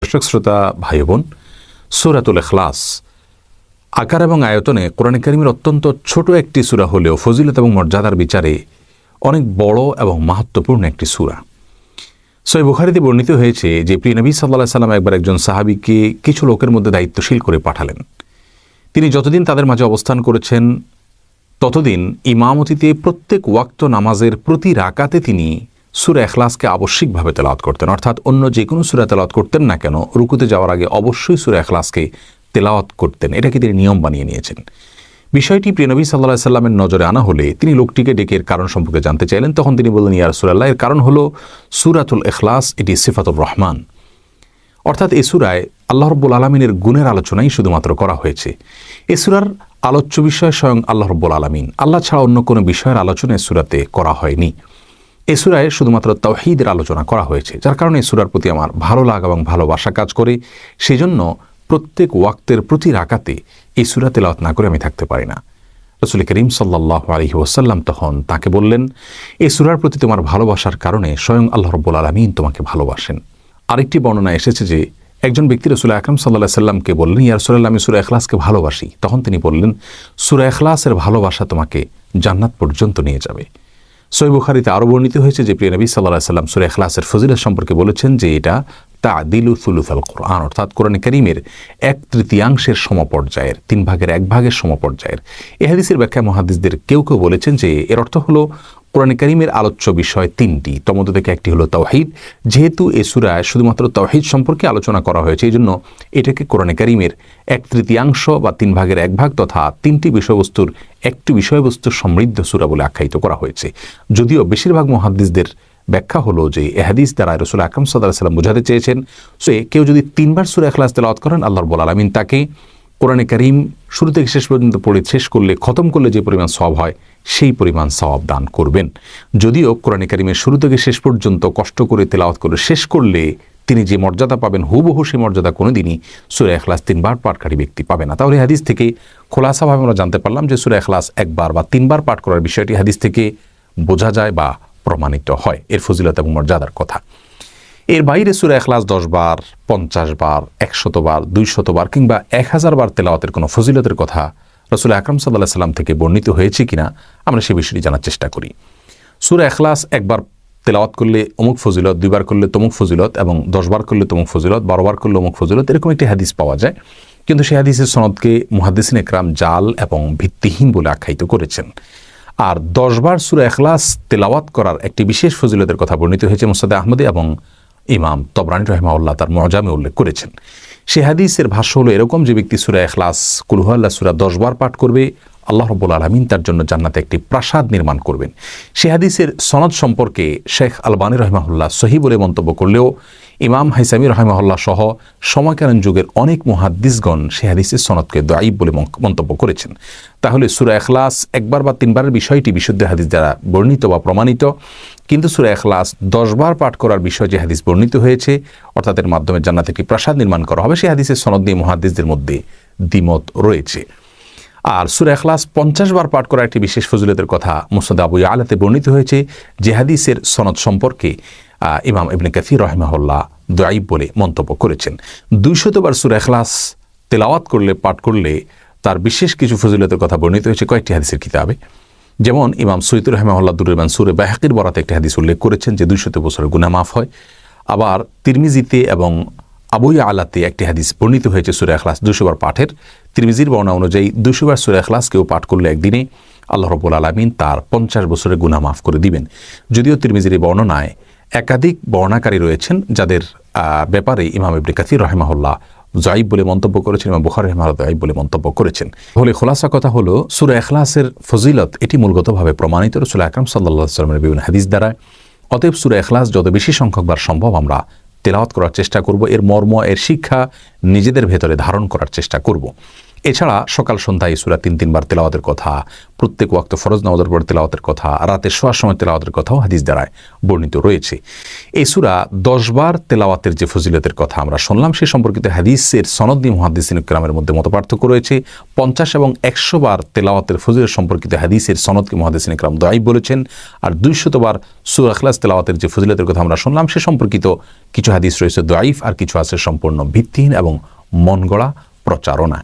দর্শক শ্রোতা ভাই বোন, সূরাতুল ইখলাস আকার এবং আয়তনে কোরআনে কারীমের অত্যন্ত ছোট একটি সূরা হলেও ফজিলত এবং মর্যাদার বিচারে অনেক বড় এবং মাহাত্ম্যপূর্ণ একটি সূরা। সহিহ বুখারীতে বর্ণিত হয়েছে যে প্রিয় নবী সাল্লাল্লাহু আলাইহি সাল্লাম একবার একজন সাহাবীকে কিছু লোকের মধ্যে দায়িত্বশীল করে পাঠালেন। তিনি যতদিন তাদের মাঝে অবস্থান করেছেন ততদিন ইমামতিতে প্রত্যেক ওয়াক্ত নামাজের প্রতি রাকাতে তিনি সূরা ইখলাসকে আবশ্যিকভাবে তেলাওয়াত করতেন, অর্থাৎ অন্য যে কোনো সূরা তেলাওয়াত করতেন না কেন রুকুতে যাওয়ার আগে অবশ্যই সূরা ইখলাসকে তেলাওয়াত করতেন। এটাকে তিনি নিয়ম বানিয়ে নিয়েছেন। বিষয়টি প্রিয় নবী সাল্লাল্লাহু আলাইহি সাল্লামের নজরে আনা হলে তিনি লোকটিকে ডেকে এর কারণ সম্পর্কে জানতে চাইলেন। তখন তিনি বললেন, ইয়া রাসূলুল্লাহ, এর কারণ হলো সূরাতুল ইখলাস এটি সিফাতুর রহমান, অর্থাৎ এই সূরায় আল্লাহ রাব্বুল আলামিনের গুণের আলোচনাই শুধুমাত্র করা হয়েছে। এই সূরার আলোচ্য বিষয় স্বয়ং আল্লাহ রাব্বুল আলামিন, আল্লাহ ছাড়া অন্য কোনো বিষয়ের আলোচনা এই সূরাতে করা হয়নি। এই সূরায় শুধুমাত্র তাওহীদের আলোচনা করা হয়েছে, যার কারণে এই সূরার প্রতি আমার ভালো লাগা এবং ভালোবাসা কাজ করে। সেজন্য প্রত্যেক ওয়াক্তের প্রতি রাকাতে এই সূরা তেলাওয়াত না করে আমি থাকতে পারি না। রাসূল করিম সাল্লাল্লাহু আলাইহি ওয়াসাল্লাম তখন তাকে বললেন, এই সূরার প্রতি তোমার ভালোবাসার কারণে স্বয়ং আল্লাহ রাব্বুল আলামিন তোমাকে ভালোবাসেন। আরেকটি বর্ণনা এসেছে যে একজন ব্যক্তি রাসূল আকরাম সাল্লাল্লাহু আলাইহি সাল্লামকে বললেন, ইয়া রাসূলুল্লাহ, আমি সূরা ইখলাসকে ভালোবাসি। তখন তিনি বললেন, সূরা ইখলাসের ভালোবাসা তোমাকে জান্নাত পর্যন্ত নিয়ে যাবে। সহিহ বুখারীতে আরও বর্ণিত হয়েছে যে প্রিয় নবী সাল্লাল্লাহু আলাইহি সাল্লাম সূরা ইখলাসের ফজিলত সম্পর্কে বলেছেন যে এটা তা'দিলু সুলুসাল কোরআন, অর্থাৎ কোরআনে কারীমের 1/3 সমপর্যায়ের, 3 ভাগের 1 ভাগের সমপর্যায়ের। এই হাদিসের ব্যাখ্যায় মুহাদ্দিসদের কেউ কেউ বলেছেন যে এর অর্থ হলো কোরআনে কারীমের আলোচ্য বিষয় 3টি, তার মধ্যে থেকে একটি হলো তাওহীদ। যেহেতু এই সূরায় শুধুমাত্র তাওহীদ সম্পর্কে আলোচনা করা হয়েছে, এই জন্য এটাকে কোরআনে কারীমের 1/3 বা 3 ভাগের 1 ভাগ তথা 3টি বিষয়বস্তুর একটি বিষয়বস্তু সমৃদ্ধ সূরা বলে আখ্যায়িত করা হয়েছে। যদিও বেশিরভাগ মুহাদ্দিসদের ব্যাখ্যা হলো যে এই হাদিস দ্বারা রাসূল আকরাম সাল্লাল্লাহু আলাইহি সাল্লাম বোঝাতে চেয়েছেন যে কেউ যদি 3 বার সূরা ইখলাস তেলাওয়াত করেন, আল্লাহ রাব্বুল আলামিন তাকে কোরআনে কারীম শুরু থেকে শেষ পর্যন্ত পড়ে শেষ করলে, খতম করলে যে পরিমাণ সওয়াব হয় সেই পরিমাণ সওয়াব দান করবেন। যদিও কোরআনে কারীমের শুরু থেকে শেষ পর্যন্ত কষ্ট করে তেলাওয়াত করে শেষ করলে তিনি যে মর্যাদা পাবেন হুবহু সেই মর্যাদা কোনোদিনই সূরা ইখলাস 3 বার পাঠকারী ব্যক্তি পাবে না। তাহলে হাদিস থেকে খোলাসাভাবে আমরা জানতে পারলাম যে সূরা ইখলাস 1 বার বা 3 বার পাঠ করার বিষয়টি হাদিস থেকে বোঝা যায় বা প্রমাণিত হয়, এর ফজিলত এবং মর্যাদার কথা। এর বাইরে সূরা ইখলাস 10 বার, 50 বার, 100 বার, 200 বার কিংবা 1000 বার তেলাওয়াতের কোনো ফজিলতের কথা রাসূল আকরাম সাল্লাল্লাহু আলাইহি সাল্লাম থেকে বর্ণিত হয়েছে কিনা আমরা সেই বিষয়টি জানার চেষ্টা করি। সূরা ইখলাস 1 বার তেলাওয়াত করলে অমুক ফজিলত, 2 বার করলে তমুক ফজিলত এবং 10 বার করলে তমুক ফজিলত, 12 বার করলে অমুক ফজিলত, এরকম একটি হাদিস পাওয়া যায়। কিন্তু সেই হাদিসের সনদকে মুহাদ্দিসিন ইকরাম জাল এবং ভিত্তিহীন বলে আখ্যায়িত করেছেন। আর 10 বার সূরা ইখলাস তেলাওয়াত করার একটি বিশেষ ফজিলতের কথা বর্ণিত হয়েছে মুসনাদে আহমদে এবং ইমাম তবরানী রাহিমাহুল্লাহ তার মুআজামে উল্লেখ করেছেন। সেই হাদিসের ভাষ্য হলো এরকম, যে ব্যক্তি সূরা ইখলাস কুল হুয়াল্লাহ সূরা 10 বার পাঠ করবে, আল্লাহ রাব্বুল আলামিন তার জন্য জান্নাতে একটি প্রাসাদ নির্মাণ করবেন। সেই হাদিসের সনদ সম্পর্কে শেখ আলবানী রাহিমাহুল্লাহ সহিহ বলে মন্তব্য করলেও ইমাম হাইসামি রাহিমাহুল্লাহ সহ সময়কালীন যুগের অনেক মুহাদ্দিসগণ সেই হাদিসের সনদকে দাঈফ বলে মন্তব্য করেছেন। তাহলে সূরা ইখলাস 1 বার বা 3 বারের বিষয়টি বিশুদ্ধ হাদিস দ্বারা বর্ণিত বা প্রমাণিত, কিন্তু সূরা ইখলাস 10 বার পাঠ করার বিষয় যে হাদিস বর্ণিত হয়েছে, অর্থাৎ এর মাধ্যমে জান্নাতে একটি প্রাসাদ নির্মাণ করা হবে, সেই হাদিসের সনদ নিয়ে মুহাদ্দিসদের মধ্যে দ্বিমত রয়েছে। আর সূরা ইখলাস 50 বার পাঠ করার একটি বিশেষ ফজিলতের কথা মুসনাদ আবু ইয়ালাতে বর্ণিত হয়েছে, যে হাদিসের সনদ সম্পর্কে ইমাম ইবনে কাসির রাহিমাহুল্লাহ দাঈফ বলে মন্তব্য করেছেন। 200 বার সূরা ইখলাস তেলাওয়াত করলে, পাঠ করলে তার বিশেষ কিছু ফজিলতের কথা বর্ণিত হয়েছে কয়েকটি হাদিসের কিতাবে। যেমন ইমাম সুয়ুতী রাহিমাহুল্লাহ দুরুল মানসুরে বাইহাকির বরাতে একটি হাদিস উল্লেখ করেছেন যে 200 বছরের গুনাহ মাফ হয়। আবার তিরমিজিতে এবং আবু ইয়ালাতে একটি হাদিস বর্ণিত হয়েছে সূরা ইখলাস 200 বার পাঠের। তিরমিজির বর্ণনা অনুযায়ী 200 বার সূরা ইখলাস কেউ পাঠ করলে একদিনে আল্লাহ রাব্বুল আলামিন তার 50 বছরের গুনাহ মাফ করে দিবেন। যদিও তিরমিজির বর্ণনায় একাধিক বর্ণাকারী রয়েছেন যাদের ব্যাপারে ইমাম ইবনে কাসির রাহিমাহুল্লাহ দাঈফ বলে মন্তব্য করেছেন এবং বুখারী রাহিমাহুল্লাহ দাঈফ বলে মন্তব্য করেছেন। বলে খোলাসা কথা হলো, সূরা ইখলাসের ফজিলত এটি মূলগতভাবে প্রমাণিত রাসূল আকরাম সাল্লাল্লাহু আলাইহি ওয়াসাল্লামের বিভিন্ন হাদিস দ্বারা। অতএব সূরা ইখলাস যত বেশি সংখ্যকবার সম্ভব আমরা তেলাওয়াত করার চেষ্টা করব, এর মর্ম, এর শিক্ষা নিজেদের ভেতরে ধারণ করার চেষ্টা করব। এছাড়া সকাল সন্ধ্যায় এই সূরা 3 বার তেলাওয়াতের কথা, প্রত্যেক ওয়াক্ত ফরজ নামাজের পর তেলাওয়াতের কথা, রাতে শোয়ার সময় তেলাওয়াতের কথাও হাদিস দ্বারায় বর্ণিত রয়েছে। এই সূরা 10 বার তেলাওয়াতের যে ফজিলতের কথা আমরা শুনলাম, সে সম্পর্কিত হাদিসের সনদ নিয়ে মুহাদ্দিসিন কিরামের মধ্যে মতপার্থক্য রয়েছে। 50 এবং 100 বার তেলাওয়াতের ফজিলত সম্পর্কিত হাদিসের সনদকে মুহাদ্দিসিন কিরাম দাঈফ বলেছেন। আর 200 বার সূরা ইখলাস তেলাওয়াতের যে ফজিলতের কথা আমরা শুনলাম, সে সম্পর্কিত কিছু হাদিস রয়েছে দাঈফ, আর কিছু আছে সম্পূর্ণ ভিত্তিহীন এবং মন গড়া প্রচারণা।